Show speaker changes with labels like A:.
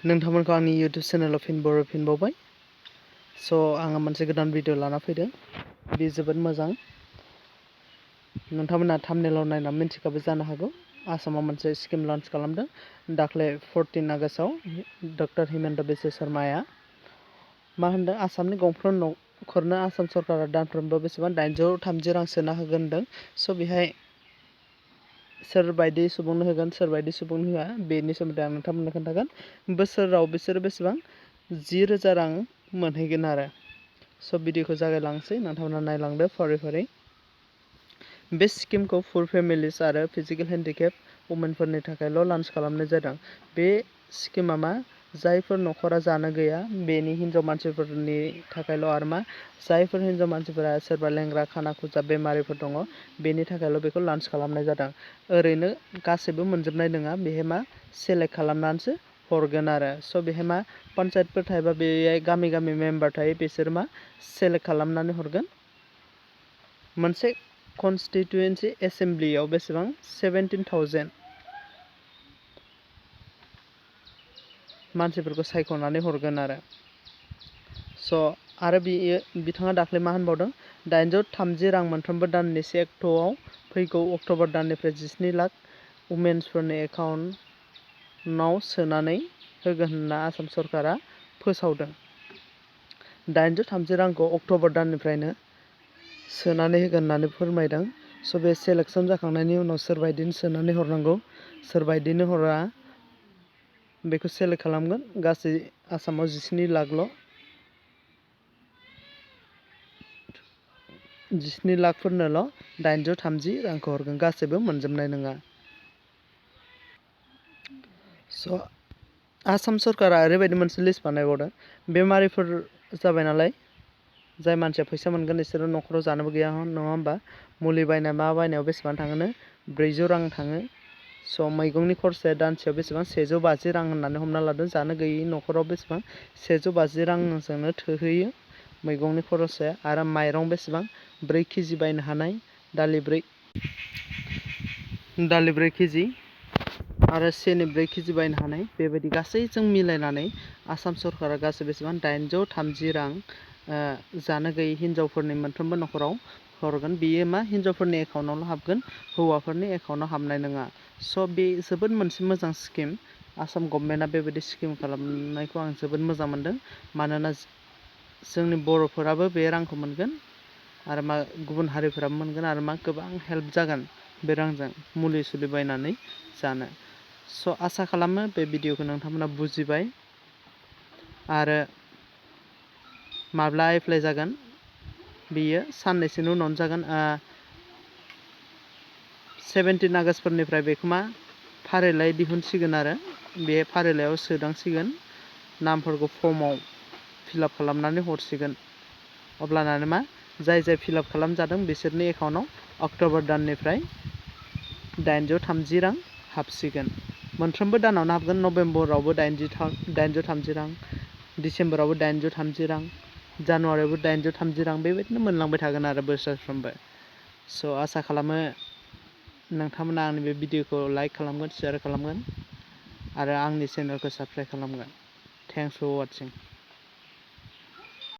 A: नोंथांमोनखौ आंनि YouTube चेनेलाव फिनबावबाय। आङो मोनसे गोदान भिडिअ लाना फैदों। बे जोबोद मोजां। नोंथांमोना थाम्बनेलाव नायना मिन्थिखाबो जानो हागौ। आसामाव मोनसे स्किम लन्च खालामदों। दाख्लै 14 आगस्टआव डक्टर हिमन्त बिश्व शर्माया मा होनदों, आसामनि गंफ्रोम नखरनो आसाम सरकारा दानफ्रोमबो बेसेबां 830 रां सोना होगोन होनदों। बेहाय सोरबायदि सुबुंनो होगोन, सोरबायदि सुबुंनो होआ, बेनि सोमोन्दै आं नोंथांमोननो खोन्थागोन। बोसोराव बिसोरो बेसेबां 10,000 रां मोनहैगोन आरो। भिडिअखौ जागायलांसै, नोंथांमोना नायलांदो फारि फारि। बे स्किमखौ पुर फेमिलिस आरो फिजिकेल हेन्डिकेप वुमेनफोरनि थाखायल' लन्च खालामनाय जादों। बे स्किमा मा, जायफोर नखरा जानो गैया बेनि हिनजाव मानसिफोरनि थाखायल' आरो जायफोर हिनजाव मानसिफोरा सोरबा लेंग्रा खाना खुजा बेमारिफोर दङ बेनि थाखायल' बेखौ लन्च खालामनाय जादों। ओरैनो गासैबो मोनजोबनाय नङा, बेहाय सेलेक्ट खालामनानैसो हरगोन आरो। बेहाय पन्सायतफोर थायोबा बेहाय गामि गामि मेम्बार थायो, बिसोर सेलेक्ट खालामनानै हरगोन। मोनसे कनस्टिटुयेन्सि एसेम्ब्लियाव बेसेबां 17,000 मानसिफोरखौ सायख'नानै हरगोन आरो। आरो बिथाङा दाख्लै मा होनबावदों, 830 रां मोनफ्रोमबो दाननि 1 अक्ट'आव फैगौ अक्ट'बर दाननिफ्राय 17 लाख वुमेन्सफोरनि एकाउन्टआव सोनानै होगोन होनना आसाम सरकारा फोसावदों। 830 रांखौ अक्ट'बर दाननिफ्रायनो सोनानै होगोन होननानै फोरमायदों। बे सेलेक्सन जाखांनायनि उनाव सोरबायदिनो सोनानै हरनांगौ, सोरबायदिनो हरा बेखौ सेलेक्ट खालामगोन। गासै आसामाव 17 लाखफोरनोल' 830 रांखौ हरगोन, गासैबो मोनजोबनाय नङा। आसाम सरकारा ओरैबायदि मोनसे लिस्ट बानायबावदों, बेमारिफोर जाबाय नालाय, जाय मानसिया फैसा मोनगोन बिसोरो न'खराव जानोबो गैया नङा होमबा, मुलि बायनाय मा बायनायाव बेसेबां थाङोनो 400 रां थाङो। मैगंनि खरसाया दानसेयाव बेसेबां 150 रां होननानै हमना लादों। जानो गैयि न'खराव बेसेबां 150 रांजोंनो थोहैयो मैगंनि खरसाया। आरो माइरं बेसेबां 4 केजि बायनो हानाय, दालि 4 केजि आरो सिनि 4 केजि बायनो हानाय, बेबायदि गासैजों मिलायनानै आसाम सरकारा गासै बेसेबां 830 रां जानो गैयै हिनजावफोरनि मोनफ्रोमबो न'खराव हरगोन। बेयो हिनजावफोरनि एकाउन्टआवल' हाबगोन, हौवाफोरनि एकाउन्टआव हाबनाय नङा। बे जोबोद मोनसे मोजां स्किम। आसाम गभर्नमेन्टआ बेबायदि स्किम खालामनायखौ आं जोबोद मोजां मोनदों। मानोना जोंनि बर'फोराबो बे रांखौ मोनगोन आरो गुबुन हारिफोराबो मोनगोन आरो गोबां हेल्प जागोन बे रांजों मुलि सुलि बायनानै जानो। आसा खालामो बे भिडिअखौ नोंथांमोना बुजिबाय आरो माब्ला एप्लाइ जागोन बेयो साननैसोनि उनावनो जागोन। 17 आगस्टफोरनिफ्राय बेखौ फारिलाइ दिहुनसिगोन आरो बे फारिलाइयाव सोदांसिगोन, नामफोरखौ फर्माव फिलआप खालामनानै हरसिगोन। अब्लाना जाय फिलआप खालामजादों बिसोरनि एकाउन्टआव अक्ट'बर दाननिफ्राय 830 रां हाबसिगोन। मोनफ्रोमबो दानावनो हाबगोन। नभेम्बरावबो 830 रां, डिसेम्बरावबो 830 रां, जानुवारियावबो 830 रां, बेबायदिनो मोनलांबाय थागोन आरो बोसोरफ्रोमबो। आसा खालामो नोंथांमोना आंनि बे भिडिअखौ लाइक खालामगोन, शेयार खालामगोन आरो आंनि चेनेलखौ साबस्क्राइब खालामगोन। Thanks for वाचिं।